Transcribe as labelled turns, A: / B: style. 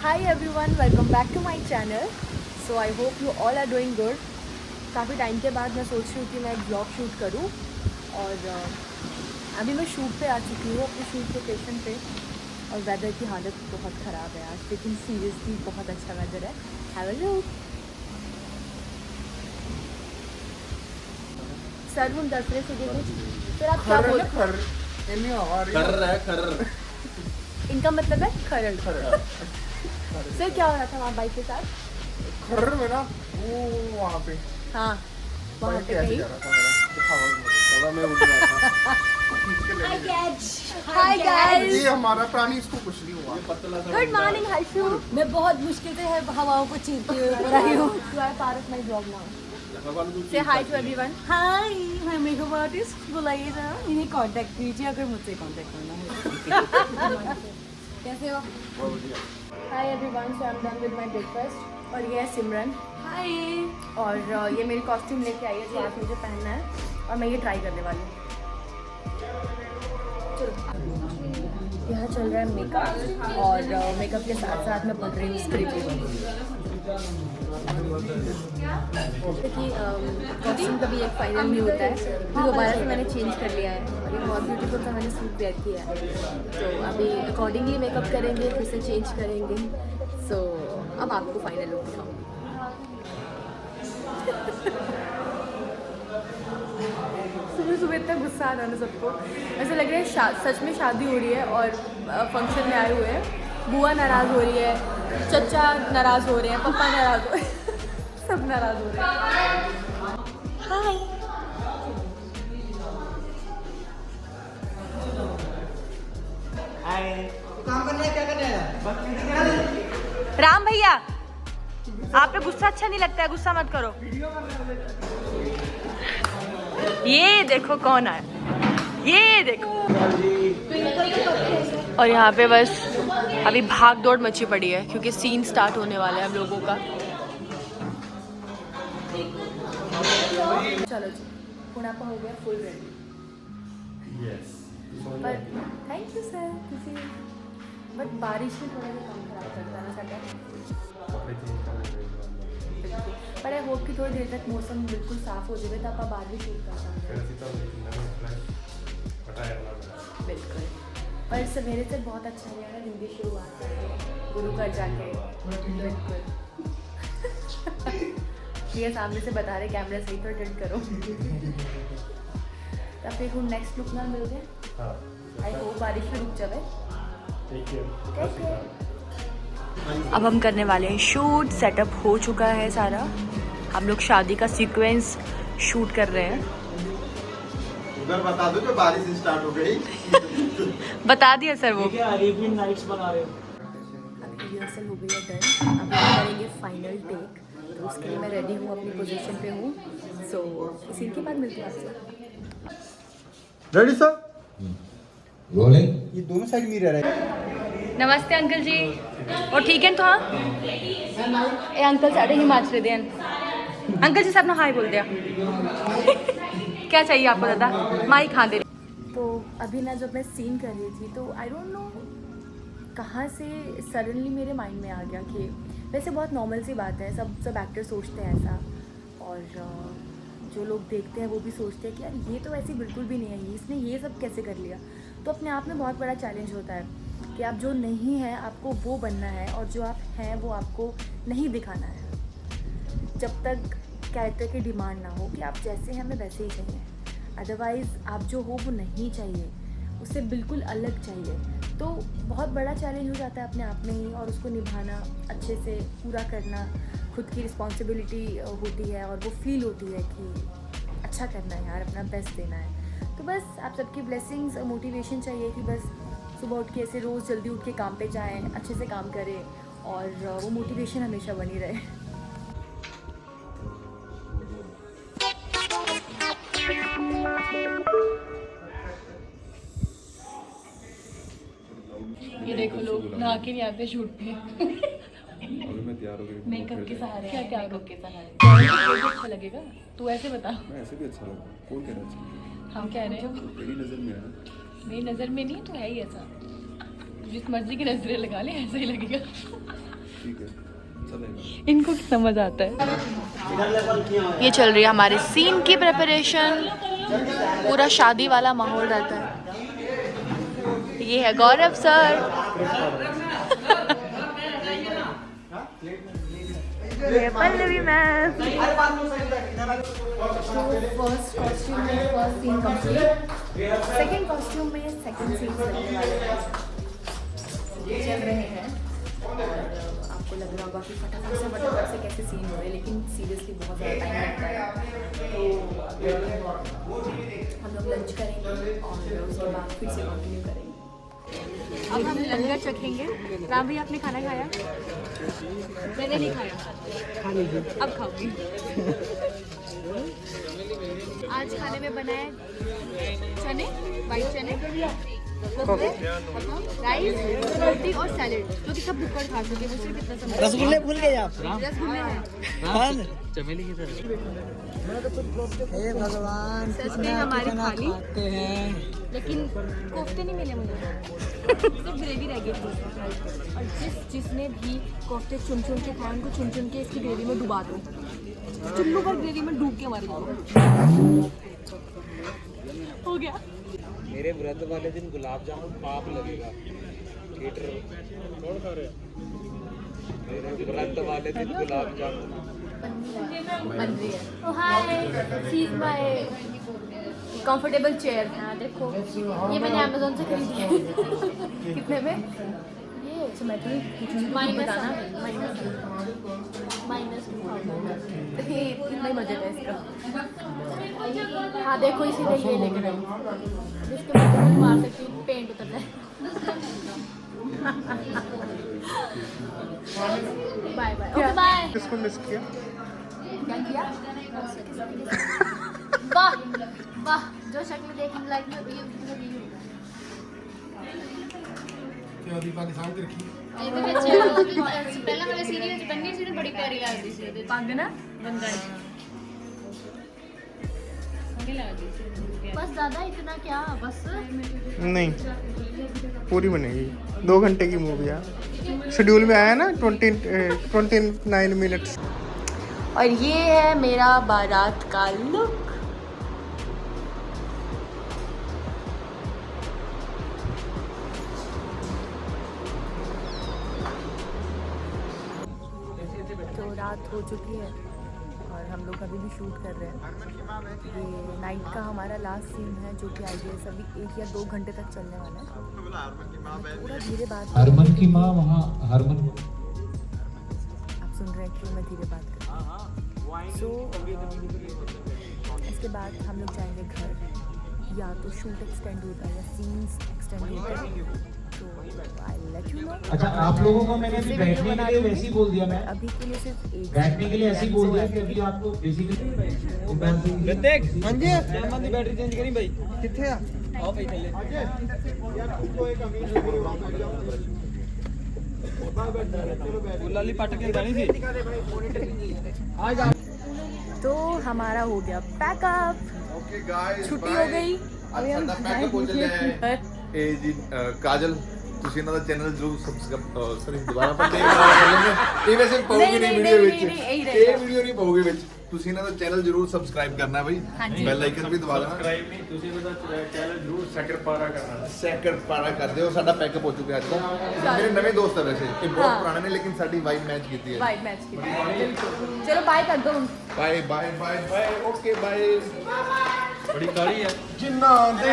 A: Hi everyone, welcome back to my channel. So I hope you all are doing good. काफ़ी time के बाद मैं सोच रही हूँ कि मैं एक ब्लॉग शूट करूँ और अभी मैं शूट पे आ चुकी हूँ अपने शूट लोकेशन पे और वेदर की हालत बहुत ख़राब है आज, लेकिन सीरियसली बहुत अच्छा वेदर है. Have a look. सर हम दस रहे थे कुछ, फिर आप क्या बोल
B: खर
A: इनका मतलब है खरड़. सर क्या हो रहा था वहाँ बाइक के साथ?
B: खर में ना वो वहाँ पे
A: हाँ वहाँ पे
B: कैसे
A: कहीं.
B: जा रहा था मेरा मैं उठ रहा था.
A: हाय गाइस,
B: ये हमारा प्राणी इसको कुछ नहीं हुआ.
A: Good morning Harshu.
C: मैं बहुत मुश्किल से हवाओं को चीरती हुई ऊपर आई हूँ.
A: You are part of my vlog now. Say hi to everyone.
C: हाय, मैं मेकअप आर्टिस्ट. बुलाइए जरा, इन्हें कांटेक्ट कीजिए अगर मुझसे कांटेक्ट करना है. कैसे हो?
A: Hi everyone. So I'm done with my breakfast. और ये है सिमरन.
C: हाय.
A: और ये मेरी कॉस्ट्यूम लेके आई है जो आज मुझे पहनना है और मैं ये ट्राई करने वाली हूँ. यहाँ चल रहा है मेकअप और मेकअप के साथ साथ मैं पढ़ रही हूँ स्क्रिप्ट. क्योंकि कॉस्ट्यूम कभी एक फाइनल नहीं होता है, फिर दोबारा से मैंने चेंज कर लिया है और ये बहुत ब्यूटीफुल सा मैंने सूट वेयर किया है. तो अभी अकॉर्डिंगली मेकअप करेंगे, फिर से चेंज करेंगे. सो अब आपको फाइनल लुक दिखाऊंगी. सुबह सुबह इतना गुस्सा आ रहा है सबको. ऐसा लग रहा है सच में शादी हो रही है और फंक्शन में आए हुए हैं. बुआ नाराज़ हो रही है, चचा नाराज़ हो रहे हैं, पापा नाराज़ हो रहे हैं, सब नाराज़ हो रहे हैं. हाय.
D: काम करना है, क्या करना है?
A: राम भैया, आप पे गुस्सा अच्छा नहीं लगता है, गुस्सा मत करो. ये देखो कौन आया, ये देखो. और यहाँ पे बस अभी भाग दौड़ मची पड़ी है क्योंकि सीन स्टार्ट होने वाला है हम लोगों का. चलो जी, पुणापा हो गया फुल रेडी. पर थैंक यू सर. किसी बट बारिश में थोड़ा सा काम खराब करता है ना सर. पर आई होप कि थोड़ी देर तक मौसम बिल्कुल साफ़ हो जाए तो आप बाद भी शूट कर सकते हैं. बिल्कुल. पर सवेरे से बहुत अच्छा रहेगा, हिंदी शुरुआत करके गुरु घर जाके. बिल्कुल. ये सामने से बता रहे कैमरा सही तो अटेंड करो. तो फिर हम नेक्स्ट लुक ना मिल गए. आई होप बारिश में रुक जाए. अब हम करने वाले हैं शूट. सेटअप हो चुका है सारा. हम लोग शादी का सीक्वेंस शूट कर रहे हैं.
B: उधर बता दो कि बारिश स्टार्ट हो गई.
A: बता दिया सर वो.
D: अरेबियन नाइट्स बना रहे हो.
A: अभी रिहर्सल हो गई है डन. अब हम करेंगे फाइनल टेक. तो उसके लिए मैं रेडी हूँ, अपनी पोजीशन पे हूँ. सो इसी के बाद मिलते हैं आपसे.
B: Ready sir.
E: रोलिंग.
B: ये दोनों साइड मिरर है.
A: नमस्ते अंकल जी. और ठीक है तो हाँ ए अंकल साढ़े हिमाचल दे. अंकल जी से अपना हाय बोल दिया. क्या चाहिए आपको दादा? माई खा दे. तो अभी ना जब मैं सीन कर रही थी तो आई डोंट नो कहाँ से सडनली मेरे माइंड में आ गया कि वैसे बहुत नॉर्मल सी बात है, सब एक्टर सोचते हैं ऐसा. और जो लोग देखते हैं वो भी सोचते हैं कि यार ये तो ऐसी बिल्कुल भी नहीं है, इसने ये सब कैसे कर लिया. तो अपने आप में बहुत बड़ा चैलेंज होता है कि आप जो नहीं हैं आपको वो बनना है और जो आप हैं वो आपको नहीं दिखाना है. जब तक कैरेक्टर की डिमांड ना हो कि आप जैसे हैं हमें वैसे ही चाहिए. अदरवाइज़ आप जो हो वो नहीं चाहिए, उससे बिल्कुल अलग चाहिए. तो बहुत बड़ा चैलेंज हो जाता है अपने आप में ही और उसको निभाना, अच्छे से पूरा करना. खुद की रिस्पॉन्सिबिलिटी होती है और वो फील होती है कि अच्छा करना है यार, अपना बेस्ट देना है. तो बस आप सबकी ब्लेसिंग्स और मोटिवेशन चाहिए कि बस सुबह उठ के ऐसे रोज़ जल्दी उठ के काम पे जाएं, अच्छे से काम करें और वो मोटिवेशन हमेशा बनी रहे. ये देखो लोग नहा के नहीं आते शूट पे.
E: अभी मैं तैयार हो गई.
A: मेकअप के सहारे. क्या मेकअप के सहारे अच्छा लगेगा? तू ऐसे बता.
E: मैं ऐसे भी अच्छा लगा. कौन कह रहा है?
A: हम कह रहे हैं.
E: तेरी नजर में है.
A: मेरी नज़र में नहीं तो है ही ऐसा. जिस मर्जी की नजरें लगा ले ऐसा ही लगेगा. इनको कितना मजा आता है। ये चल रही है हमारे सीन की प्रिपरेशन, पूरा शादी वाला माहौल रहता है। ये है गौरव सर, ये पल्लवी मैम।
C: फर्स्ट कॉस्ट्यूम में first scene complete, second costume में सेकंड सीन चल रहे हैं। आपको लग रहा होगा कि फटाफट से कैसे सीन हो रहे हैं, लेकिन सीरियसली बहुत ज़्यादा टाइम लगता है। तो हम लोग लंच करेंगे और उसके बाद फिर से कंटिन्यू करेंगे। अब हम लंगर चखेंगे। राम भैया आपने खाना खाया? मैंने नहीं खाया, अब खाऊंगी। आज खाने में बना है चने, वाइट चने, कोफ्ते, राइस, रोटी और सैलेड, जो कि सब भूखकर खा चुके हैं। सिर्फ इतना समझ।
D: रसगुल्ले भूल गए आप?
C: रसगुल्ले हैं।
D: चमेली की तरह। हे भगवान,
C: सच में हमारी थाली,
D: खाते हैं।
C: लेकिन कोफ्ते नहीं मिले मुझे, सिर्फ ग्रेवी रह गई थी। और जिसने भी कोफ्ते चुन के खाए, उनको चुन के इसकी ग्रेवी में डुबा दो, चुल्लू पर ग्रेवी में डूब के मार दो। हो गया।
D: मेरे व्रत वाले दिन गुलाब जामुन पाप लगेगा। हीटर कौन खा रहे हैं? मेरे व्रत वाले दिन गुलाब जामुन
C: बन रही है। Oh hi, she's my comfortable chair। हाँ देखो, ये मैंने Amazon से खरीदी है। कितने में? ये -2,000। ये इतना ही बजट है इसका। हाँ देखो, इसीलिए ये लेकर आई। इसके बाद मैं मार सकती हूँ, पेंट उतरता है। Bye bye, okay bye.
B: किसको मिस किया?
C: क्या किया? वाह वाह, जो शक्ल देखने लायक नहीं होती है उसको भी
B: क्या दीपा की साउंड रखी?
F: ਇਹਦੇ ਵਿੱਚ ਪਹਿਲਾਂ ਵਾਲੇ ਸੀਰੀਅਲ ਚ ਬੰਨੀ ਸੀ ਨਾ, ਬੜੀ ਪਿਆਰੀ ਲੱਗਦੀ ਸੀ ਉਹਦੇ
A: पग ना
F: ਬੰਦਾ ਸੋਹਣੀ ਲੱਗਦੀ ਸੀ।
C: बस ज़्यादा इतना क्या, बस
G: नहीं, पूरी बनेगी। 2 घंटे की मूवी है, शेड्यूल में आया ना 29 मिनट्स।
A: और ये है मेरा बारात का लुक। तो रात हो चुकी है और हम लोग अभी भी शूट कर रहे हैं। ये नाइट का हमारा लास्ट सीन है, जो कि आई गेस अभी 1 या 2 घंटे तक चलने वाला है। पूरा धीरे बात,
H: हरमन की माँ वहाँ हरमन।
A: आप सुन रहे हैं कि मैं धीरे बात कर रही हूँ। सो इसके बाद हम लोग जाएंगे घर, या तो शूट एक्सटेंड होता है या सीन्स एक्सटेंड होते हैं, तो आई लेट यू नो।
H: अच्छा, आप लोगों को मैंने अभी बैठने के लिए वैसे ही बोल दिया। मैं
A: अभी के लिए सिर्फ एक
H: बैठने के लिए ऐसे ही बोल दिया कि अभी आपको बेसिकली
D: देख हांजी सलमान दी बैटरी चेंज करी भाई। किथे आ? आओ भाई थल्ले।
B: यार तुमको एक अमीर
D: गुलाली पट के गानी थी।
A: तो हमारा हो गया पैकअप,
B: ओके गाइस,
A: छुट्टी हो गई।
B: ਅਭੀ ਹਮ ਪੈਕ ਹੋ ਚੱਲੇ ਆ। ਇਹ ਜੀ ਕਾਜਲ, ਤੁਸੀਂ ਇਹਨਾਂ ਦਾ ਚੈਨਲ ਜ਼ਰੂਰ ਸਬਸਕ੍ਰਾਈਬ ਸੌਰੀ ਦੁਬਾਰਾ ਆਪਾਂ ਟੇਕ ਕਰ ਲੈਂਗੇ। ਇਹ ਵੈਸੇ ਪਾਉਗੀ ਨਹੀਂ ਵੀਡੀਓ ਵਿੱਚ, ਇਹ ਵੀਡੀਓ ਨਹੀਂ ਪਾਉਗੀ ਵਿੱਚ। ਤੁਸੀਂ ਇਹਨਾਂ ਦਾ ਚੈਨਲ ਜ਼ਰੂਰ ਸਬਸਕ੍ਰਾਈਬ ਕਰਨਾ ਹੈ ਬਈ, ਬੈਲ ਆਈਕਨ ਵੀ ਦਬਾ ਦੇਣਾ।
E: ਸਬਸਕ੍ਰਾਈਬ ਨਹੀਂ, ਤੁਸੀਂ ਇਹਦਾ ਚੈਨਲ ਜ਼ਰੂਰ ਸੈਕਰਪਾਰਾ ਕਰਨਾ।
B: ਸੈਕੰਡ ਪਾਰਾ ਕਰ ਦਿਓ। ਸਾਡਾ ਪੈਕਅਪ ਹੋ ਚੁੱਕਿਆ ਅੱਜ ਤੋਂ। ਮੇਰੇ ਨਵੇਂ ਦੋਸਤ ਹੈ ਵੈਸੇ, ਇਹ ਬਹੁਤ ਪੁਰਾਣੇ ਨੇ, ਲੇਕਿਨ ਸਾਡੀ ਵਾਈਬ ਮੈਚ ਕੀਤੀ ਹੈ।
A: वाइट मैच की। चलो बाय कर दो।
B: Bye bye bye bye, okay bye.
E: ਬੜੀ ਕਾਲੀ ਹੈ।
B: ਜਿੰਨਾ ਦੇ